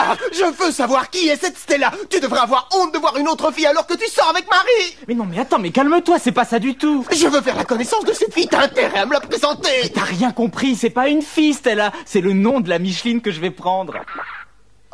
Ah, je veux savoir qui est cette Stella. Tu devrais avoir honte de voir une autre fille alors que tu sors avec Marie. Mais non, mais attends, mais calme-toi, c'est pas ça du tout. Je veux faire la connaissance de cette fille, t'as intérêt à me la présenter. T'as rien compris, c'est pas une fille, Stella. C'est le nom de la Micheline que je vais prendre.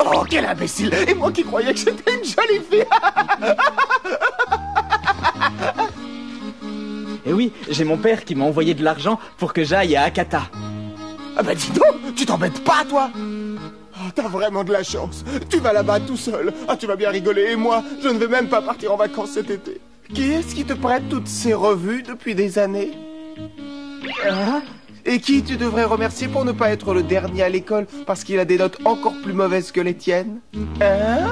Oh, quel imbécile. Et moi qui croyais que c'était une jolie fille. Et oui, j'ai mon père qui m'a envoyé de l'argent pour que j'aille à Akata. Ah bah dis donc, tu t'embêtes pas, toi. Oh, t'as vraiment de la chance. Tu vas là-bas tout seul. Ah, tu vas bien rigoler. Et moi, je ne vais même pas partir en vacances cet été. Qui est-ce qui te prête toutes ces revues depuis des années? Hein? Et qui tu devrais remercier pour ne pas être le dernier à l'école parce qu'il a des notes encore plus mauvaises que les tiennes? Hein?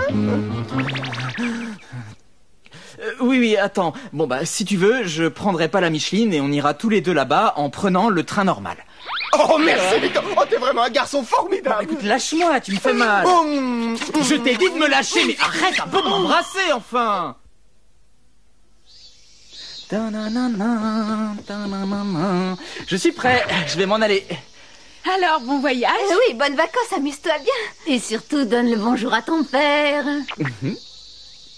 Oui, attends. Bon, bah, si tu veux, je prendrai pas la Micheline et on ira tous les deux là-bas en prenant le train normal. Oh, merci, Victor. Oh, t'es vraiment un garçon formidable. Écoute, lâche-moi, tu me fais mal. Je t'ai dit de me lâcher, mais arrête un peu de m'embrasser, enfin. Je suis prêt, je vais m'en aller. Alors, bon voyage. Oui, bonnes vacances, amuse-toi bien. Et surtout, donne le bonjour à ton père.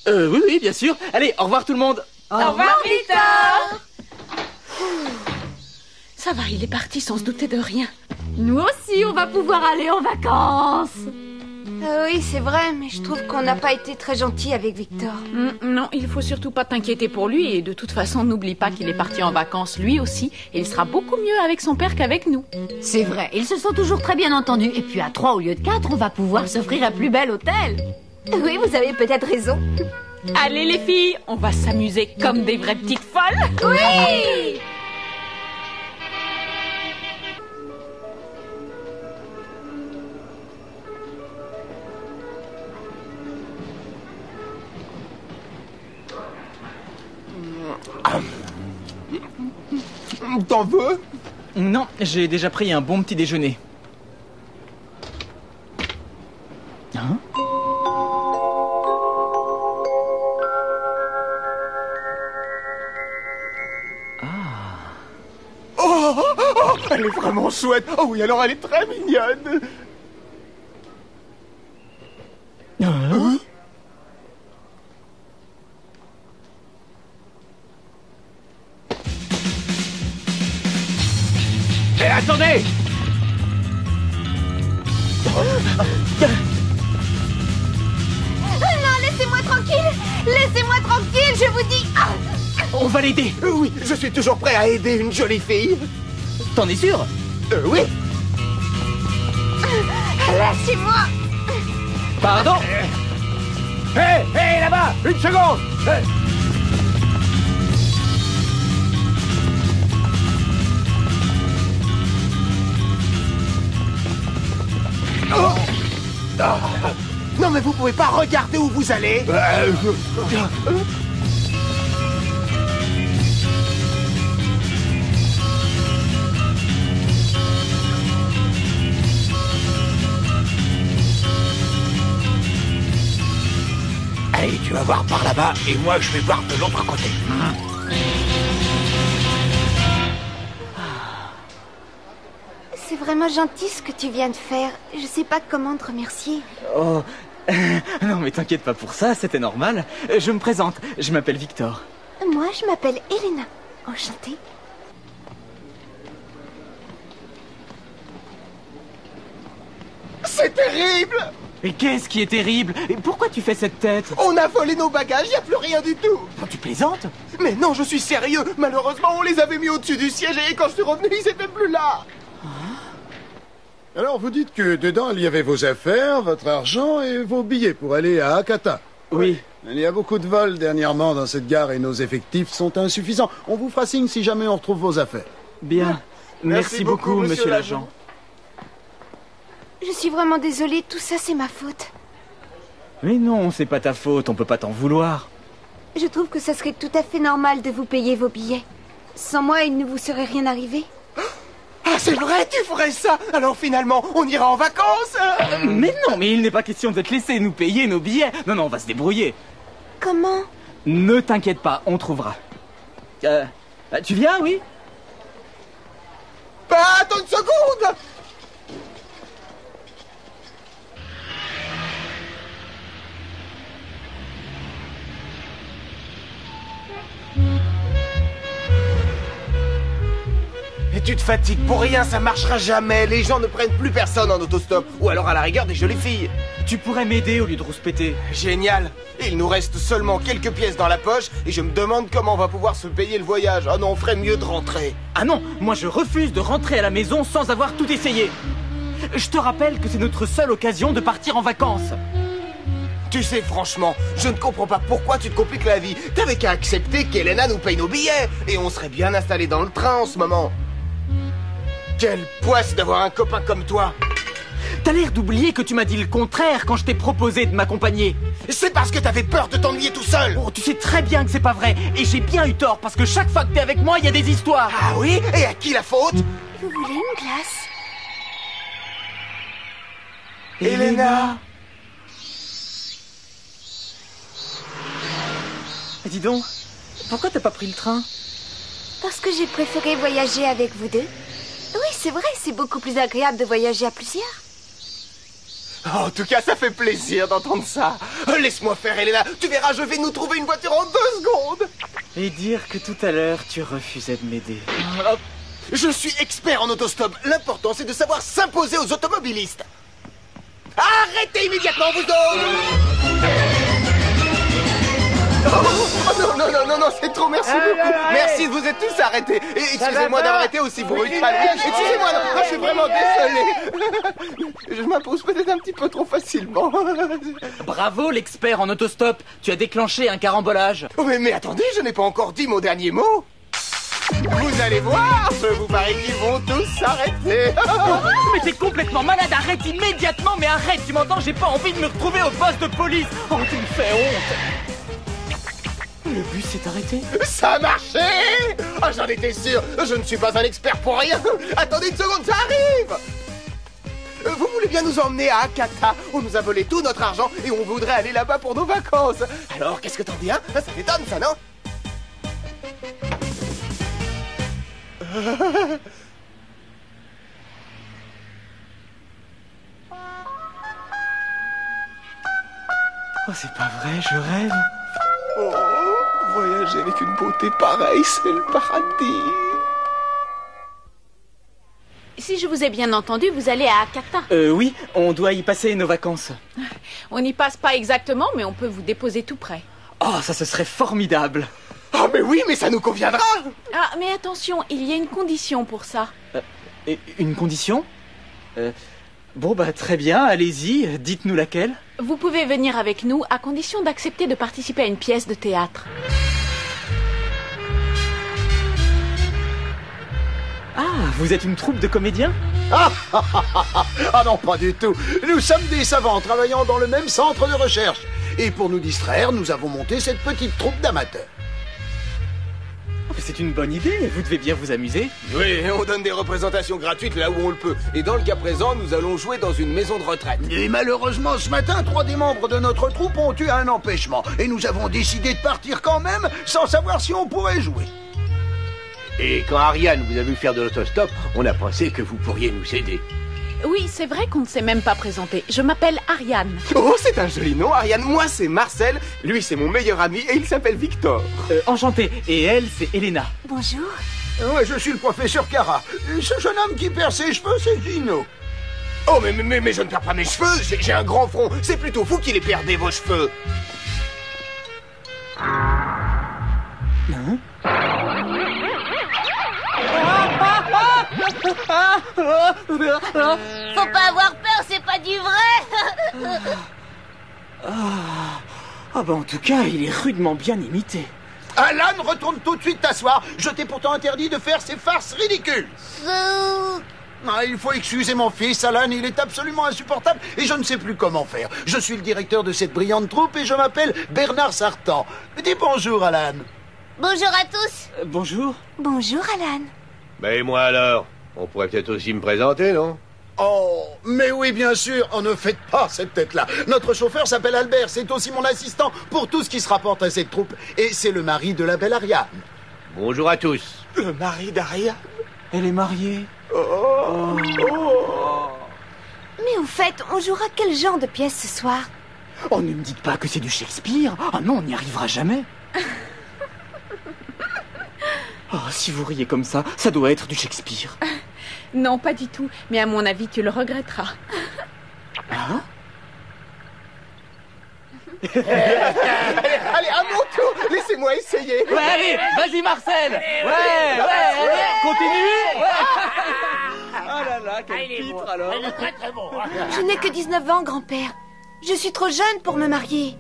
Oui, bien sûr. Allez, au revoir tout le monde. Au revoir, Victor. Ça va, il est parti sans se douter de rien. Nous aussi, on va pouvoir aller en vacances. Oui, c'est vrai, mais je trouve qu'on n'a pas été très gentils avec Victor. Non, il faut surtout pas t'inquiéter pour lui. Et de toute façon, n'oublie pas qu'il est parti en vacances lui aussi. Et il sera beaucoup mieux avec son père qu'avec nous. C'est vrai, ils se sont toujours très bien entendus. Et puis à 3 au lieu de 4, on va pouvoir s'offrir un plus bel hôtel. Oui, vous avez peut-être raison. Allez les filles, on va s'amuser comme des vraies petites folles. Oui! T'en veux? Non, j'ai déjà pris un bon petit déjeuner. Hein? Oh, elle est vraiment chouette. Oh oui, alors elle est très mignonne. Hein? Et attendez! Non, laissez-moi tranquille. Laissez-moi tranquille, je vous dis. Ah, On va l'aider. Oui, je suis toujours prêt à aider une jolie fille. T'en es sûr? Oui. lâchez-moi. Pardon? Hé, là-bas! Une seconde! Oh. Ah. Non mais vous pouvez pas regarder où vous allez. Allez, tu vas voir par là-bas et moi je vais voir de l'autre côté. C'est vraiment gentil ce que tu viens de faire. Je sais pas comment te remercier. Oh, non mais t'inquiète pas pour ça, c'était normal. Je me présente, je m'appelle Victor. Moi, je m'appelle Elena. Enchantée. C'est terrible! Mais qu'est-ce qui est terrible? Et pourquoi tu fais cette tête? On a volé nos bagages, y a plus rien du tout. Tu plaisantes? Mais non, je suis sérieux. Malheureusement, on les avait mis au-dessus du siège et quand je suis revenu, ils étaient plus là. Alors vous dites que dedans il y avait vos affaires, votre argent et vos billets pour aller à Akata. Oui. Il y a beaucoup de vols dernièrement dans cette gare et nos effectifs sont insuffisants. On vous fera signe si jamais on retrouve vos affaires. Bien. Merci beaucoup, monsieur l'agent. Je suis vraiment désolée, tout ça c'est ma faute. Mais non, c'est pas ta faute, on peut pas t'en vouloir. Je trouve que ça serait tout à fait normal de vous payer vos billets. Sans moi, il ne vous serait rien arrivé. Ah, c'est vrai, tu ferais ça. Alors finalement, on ira en vacances. Mais non, mais il n'est pas question de te laisser nous payer nos billets. Non, on va se débrouiller. Comment? Ne t'inquiète pas, on trouvera. Tu viens, oui? Bah, attends une seconde. fatigue pour rien, ça marchera jamais. Les gens ne prennent plus personne en autostop. Ou alors à la rigueur des jolies filles. Tu pourrais m'aider au lieu de rouspéter. Génial. Il nous reste seulement quelques pièces dans la poche et je me demande comment on va pouvoir se payer le voyage. Ah non, on ferait mieux de rentrer. Ah non, moi je refuse de rentrer à la maison sans avoir tout essayé. Je te rappelle que c'est notre seule occasion de partir en vacances. Tu sais, franchement, je ne comprends pas pourquoi tu te compliques la vie. T'avais qu'à accepter qu'Elena nous paye nos billets et on serait bien installés dans le train en ce moment. Quelle poisse d'avoir un copain comme toi. T'as l'air d'oublier que tu m'as dit le contraire quand je t'ai proposé de m'accompagner. C'est parce que t'avais peur de t'ennuyer tout seul. Oh, tu sais très bien que c'est pas vrai. Et j'ai bien eu tort parce que chaque fois que t'es avec moi, il y a des histoires. Ah oui? Et à qui la faute? Vous voulez une glace? Elena. Dis donc, pourquoi t'as pas pris le train? Parce que j'ai préféré voyager avec vous deux. Oui, c'est vrai, c'est beaucoup plus agréable de voyager à plusieurs. En tout cas, ça fait plaisir d'entendre ça. Laisse-moi faire, Elena. Tu verras, je vais nous trouver une voiture en 2 secondes. Et dire que tout à l'heure, tu refusais de m'aider. Je suis expert en autostop. L'important, c'est de savoir s'imposer aux automobilistes. Arrêtez immédiatement, vous autres! Oh, non, c'est trop, merci beaucoup. Merci, vous êtes tous arrêtés. Et excusez-moi d'avoir été aussi brutal. Excusez-moi, je suis vraiment désolé. Je m'impose peut-être un petit peu trop facilement. Bravo, l'expert en autostop. Tu as déclenché un carambolage. Oh, mais attendez, je n'ai pas encore dit mon dernier mot. Vous allez voir, je vous parie qu'ils vont tous s'arrêter. Mais t'es complètement malade, arrête immédiatement. Mais arrête, tu m'entends, j'ai pas envie de me retrouver au poste de police. Oh, tu me fais honte. Le bus s'est arrêté. Ça a marché! Ah, j'en étais sûr. Je ne suis pas un expert pour rien. Attendez une seconde, ça arrive. Vous voulez bien nous emmener à Akata? On nous a volé tout notre argent et on voudrait aller là-bas pour nos vacances. Alors, qu'est-ce que t'en dis, hein? Ça t'étonne, ça, non? Oh, c'est pas vrai, je rêve. Oh, voyager avec une beauté pareille, c'est le paradis. Si je vous ai bien entendu, vous allez à Akata. Oui, on doit y passer nos vacances. On n'y passe pas exactement, mais on peut vous déposer tout près. Oh, ça ce serait formidable. Ah, mais oui, mais ça nous conviendra. Ah, mais attention, il y a une condition pour ça. Et une condition? Bon, bah très bien, allez-y, dites-nous laquelle. Vous pouvez venir avec nous à condition d'accepter de participer à une pièce de théâtre. Ah, vous êtes une troupe de comédiens? Ah non, pas du tout. Nous sommes des savants travaillant dans le même centre de recherche. Et pour nous distraire, nous avons monté cette petite troupe d'amateurs. C'est une bonne idée, vous devez bien vous amuser. Oui, on donne des représentations gratuites là où on le peut. Et dans le cas présent, nous allons jouer dans une maison de retraite. Et malheureusement, ce matin, 3 des membres de notre troupe ont eu un empêchement. Et nous avons décidé de partir quand même, sans savoir si on pourrait jouer. Et quand Ariane vous a vu faire de l'autostop, on a pensé que vous pourriez nous aider. Oui, c'est vrai qu'on ne s'est même pas présenté. Je m'appelle Ariane. Oh, c'est un joli nom, Ariane. Moi, c'est Marcel. Lui, c'est mon meilleur ami et il s'appelle Victor. Enchanté. Et elle, c'est Elena. Bonjour. Ouais, je suis le professeur Cara. Et ce jeune homme qui perd ses cheveux, c'est Gino. Oh, mais je ne perds pas mes cheveux. J'ai un grand front. C'est plutôt vous qui les perdez, vos cheveux. Hein? Faut pas avoir peur, c'est pas du vrai. Ah bah en tout cas, il est rudement bien imité. Alan, retourne tout de suite t'asseoir. Je t'ai pourtant interdit de faire ces farces ridicules. Ah, il faut excuser mon fils, Alan, il est absolument insupportable et je ne sais plus comment faire. Je suis le directeur de cette brillante troupe et je m'appelle Bernard Sartan. Dis bonjour, Alan. Bonjour à tous. Bonjour. Bonjour, Alan. Mais moi alors, on pourrait peut-être aussi me présenter, non? Oh, mais oui, bien sûr, on ne fait pas cette tête-là. Notre chauffeur s'appelle Albert, c'est aussi mon assistant pour tout ce qui se rapporte à cette troupe. Et c'est le mari de la belle Ariane. Bonjour à tous. Le mari d'Ariane. Elle est mariée. Mais au fait, on jouera quel genre de pièce ce soir? Oh, ne me dites pas que c'est du Shakespeare. Ah non, on n'y arrivera jamais. Oh, si vous riez comme ça doit être du Shakespeare. Non, pas du tout. Mais à mon avis, tu le regretteras. Hein? Allez, à mon tour, laissez-moi essayer. Ouais, allez, vas-y Marcel. Ouais, continue. Ouais. Oh là là, quel pitre alors. Je n'ai que 19 ans, grand-père. Je suis trop jeune pour me marier.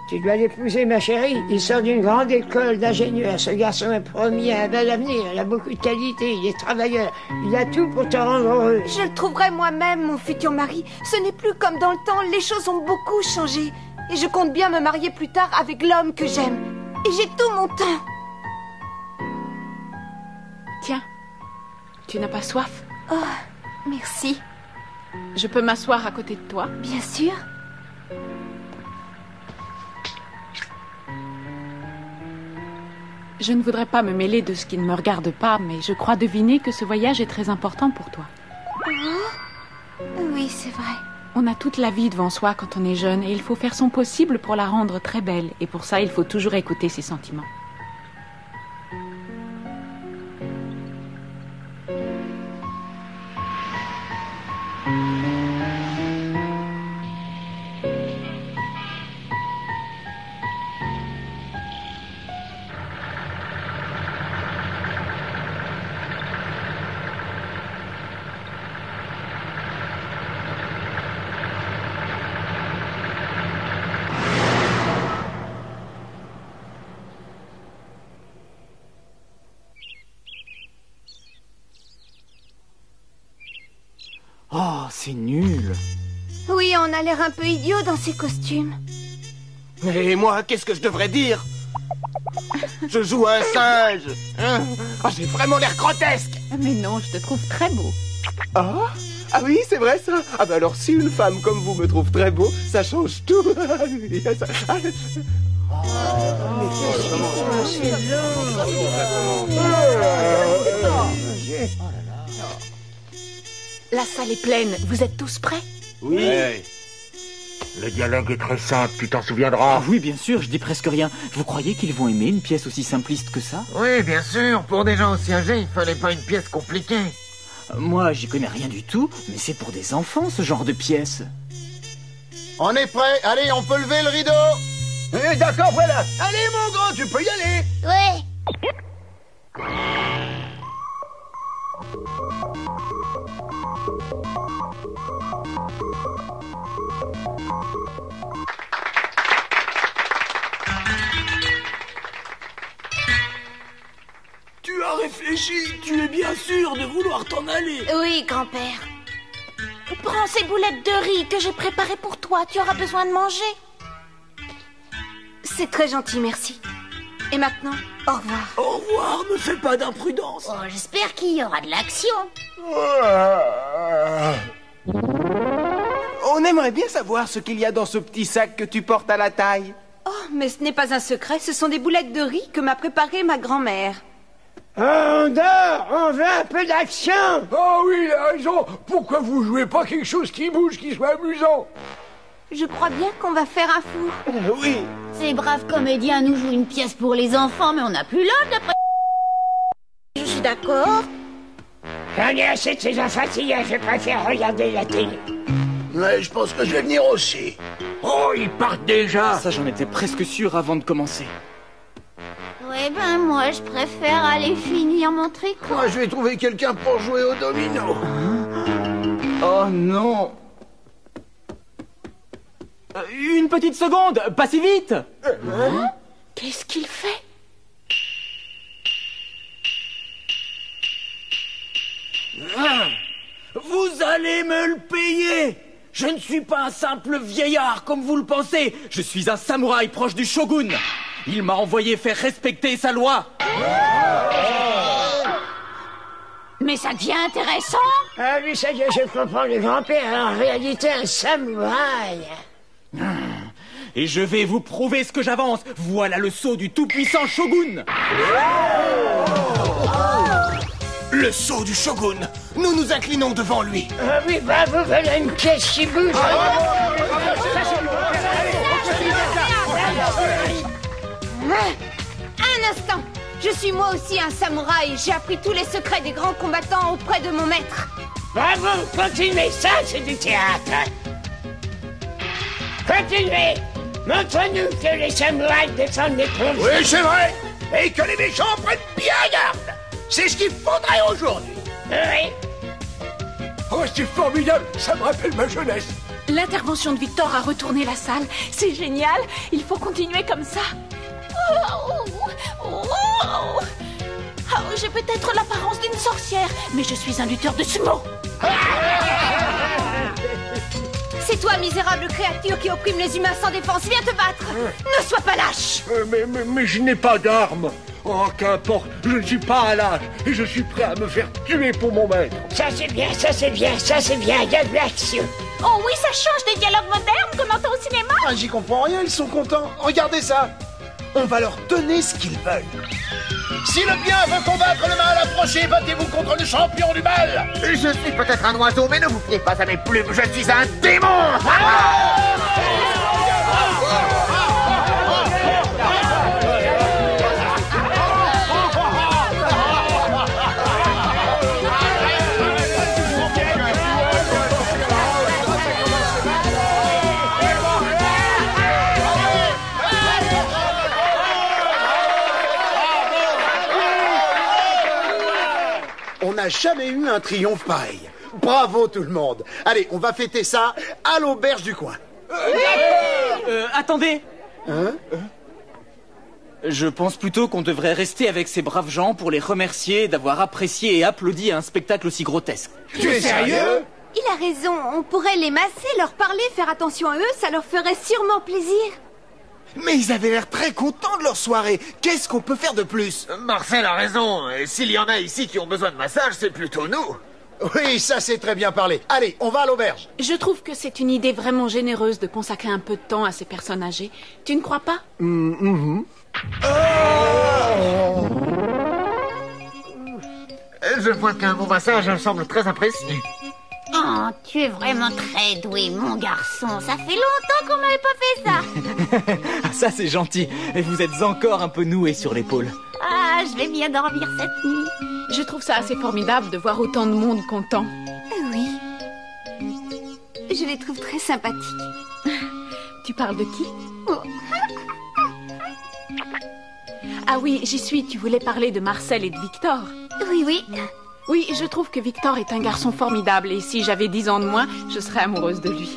Tu dois l'épouser, ma chérie. Il sort d'une grande école d'ingénieur. Ce garçon est promis à un bel avenir. Il a beaucoup de qualités. Il est travailleur. Il a tout pour te rendre heureux. Je le trouverai moi-même, mon futur mari. Ce n'est plus comme dans le temps. Les choses ont beaucoup changé. Et je compte bien me marier plus tard avec l'homme que j'aime. Et j'ai tout mon temps. Tiens, tu n'as pas soif? Oh, merci. Je peux m'asseoir à côté de toi? Bien sûr. Je ne voudrais pas me mêler de ce qui ne me regarde pas, mais je crois deviner que ce voyage est très important pour toi. Oh? Oui, c'est vrai. On a toute la vie devant soi quand on est jeune et il faut faire son possible pour la rendre très belle. Et pour ça, il faut toujours écouter ses sentiments. Oh, c'est nul. Oui, on a l'air un peu idiot dans ces costumes. Et moi, qu'est-ce que je devrais dire? Je joue un singe. Hein? Ah, j'ai vraiment l'air grotesque. Mais non, je te trouve très beau. Ah? Ah oui, c'est vrai ça. Ah bah alors si une femme comme vous me trouve très beau, ça change tout. La salle est pleine. Vous êtes tous prêts? Oui. Ouais. Le dialogue est très simple, tu t'en souviendras. Ah oui, bien sûr, je dis presque rien. Vous croyez qu'ils vont aimer une pièce aussi simpliste que ça? Oui, bien sûr. Pour des gens aussi âgés, il fallait pas une pièce compliquée. Moi, j'y connais rien du tout, mais c'est pour des enfants, ce genre de pièce. On est prêt. Allez, on peut lever le rideau. D'accord, voilà. Allez, mon grand, tu peux y aller. Ouais. Tu as réfléchi, tu es bien sûr de vouloir t'en aller. Oui, grand-père. Prends ces boulettes de riz que j'ai préparées pour toi. Tu auras besoin de manger. C'est très gentil, merci. Et maintenant, au revoir. Au revoir, ne fais pas d'imprudence. Oh, j'espère qu'il y aura de l'action. On aimerait bien savoir ce qu'il y a dans ce petit sac que tu portes à la taille. Oh, mais ce n'est pas un secret. Ce sont des boulettes de riz que m'a préparées ma grand-mère. On dort, on veut un peu d'action. Oh oui, il a raison. Pourquoi vous jouez pas quelque chose qui bouge, qui soit amusant? Je crois bien qu'on va faire un fou. Oui. Ces braves comédiens nous jouent une pièce pour les enfants, mais on n'a plus l'âge d'après. Je suis d'accord. J'en ai assez de ces enfantillages, je préfère regarder la télé. Ouais, je pense que je vais venir aussi. Oh, ils partent déjà. Ça, j'en étais presque sûr avant de commencer. Ouais, ben moi, je préfère aller finir mon tricot. Moi, je vais trouver quelqu'un pour jouer au domino. Oh non. Une petite seconde, pas si vite. Hein? Qu'est-ce qu'il fait? Vous allez me le payer. Je ne suis pas un simple vieillard comme vous le pensez. Je suis un samouraï proche du shogun. Il m'a envoyé faire respecter sa loi. Mais ça devient intéressant. Ah oui, ça y est, je comprends, le grand-père est en réalité un samouraï. Et je vais vous prouver ce que j'avance. Voilà le sceau du tout-puissant shogun. Le sceau du shogun. Nous nous inclinons devant lui. Ah oui, bravo, voilà une pièce qui bouge. Un instant. Je suis moi aussi un samouraï. J'ai appris tous les secrets des grands combattants auprès de mon maître. Bravo, continuez, ça c'est du théâtre. Continuez. Montre-nous que les samouraïs descendent les plombs. Oui, c'est vrai. Et que les méchants prennent bien garde. C'est ce qu'il faudrait aujourd'hui. Oui. Oh, c'est formidable. Ça me rappelle ma jeunesse. L'intervention de Victor a retourné la salle. C'est génial. Il faut continuer comme ça. J'ai peut-être l'apparence d'une sorcière, mais je suis un lutteur de sumo. C'est toi, misérable créature qui opprime les humains sans défense. Viens te battre. Ne sois pas lâche. Mais je n'ai pas d'armes. Oh, qu'importe, je ne suis pas à l'âge et je suis prêt à me faire tuer pour mon maître. Ça c'est bien, ça c'est bien, ça c'est bien, il y a de l'action. Oh oui, ça change des dialogues modernes qu'on entend au cinéma. Ah, j'y comprends rien, ils sont contents. Regardez ça. On va leur donner ce qu'ils veulent. Si le bien veut combattre le mal, approchez, battez-vous contre le champion du mal. Je suis peut-être un oiseau, mais ne vous fiez pas à mes plumes, je suis un démon. On n'a jamais eu un triomphe pareil. Bravo tout le monde. Allez, on va fêter ça à l'auberge du coin. Attendez. Hein? Je pense plutôt qu'on devrait rester avec ces braves gens pour les remercier d'avoir apprécié et applaudi à un spectacle aussi grotesque. Tu es sérieux? Il a raison. On pourrait les masser, leur parler, faire attention à eux. Ça leur ferait sûrement plaisir. Mais ils avaient l'air très contents de leur soirée. Qu'est-ce qu'on peut faire de plus? Marcel a raison. Et s'il y en a ici qui ont besoin de massage, c'est plutôt nous. Oui, ça c'est très bien parlé. Allez, on va à l'auberge. Je trouve que c'est une idée vraiment généreuse de consacrer un peu de temps à ces personnes âgées. Tu ne crois pas? Je vois qu'un bon massage me semble très apprécié. Oh, tu es vraiment très doué, mon garçon. Ça fait longtemps qu'on m'avait pas fait ça. Ça c'est gentil. Et vous êtes encore un peu noué sur l'épaule. Ah, je vais bien dormir cette nuit. Je trouve ça assez formidable de voir autant de monde content. Oui. Je les trouve très sympathiques. Tu parles de qui? Ah oui, j'y suis. Tu voulais parler de Marcel et de Victor. Oui, oui. Oui, je trouve que Victor est un garçon formidable et si j'avais 10 ans de moins, je serais amoureuse de lui.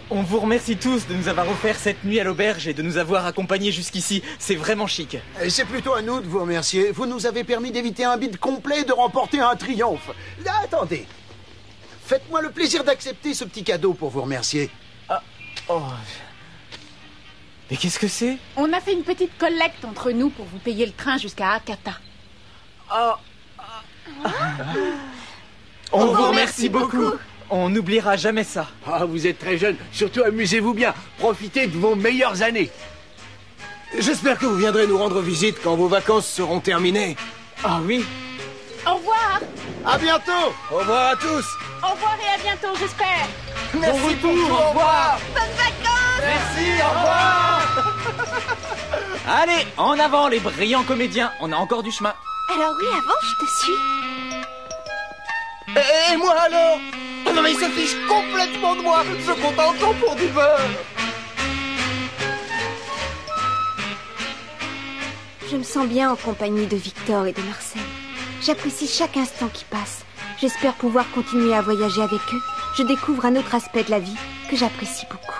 On vous remercie tous de nous avoir offert cette nuit à l'auberge et de nous avoir accompagnés jusqu'ici. C'est vraiment chic. Et c'est plutôt à nous de vous remercier. Vous nous avez permis d'éviter un bide complet et de remporter un triomphe. Là, attendez. Faites-moi le plaisir d'accepter ce petit cadeau pour vous remercier. Oh. Mais qu'est-ce que c'est? On a fait une petite collecte entre nous pour vous payer le train jusqu'à Hakata. On vous remercie beaucoup. On n'oubliera jamais ça. Ah, vous êtes très jeune. Surtout, amusez-vous bien. Profitez de vos meilleures années. J'espère que vous viendrez nous rendre visite quand vos vacances seront terminées. Ah oui. Au revoir. À bientôt. Au revoir à tous. Au revoir et à bientôt, j'espère. Merci pour tout, au revoir. Bonnes vacances. Merci, au revoir. Allez, en avant les brillants comédiens. On a encore du chemin. Alors oui, avant, je te suis. Et moi alors? Oh non mais il se fiche complètement de moi. Je compte encore pour du beurre. Je me sens bien en compagnie de Victor et de Marcel. J'apprécie chaque instant qui passe. J'espère pouvoir continuer à voyager avec eux. Je découvre un autre aspect de la vie que j'apprécie beaucoup.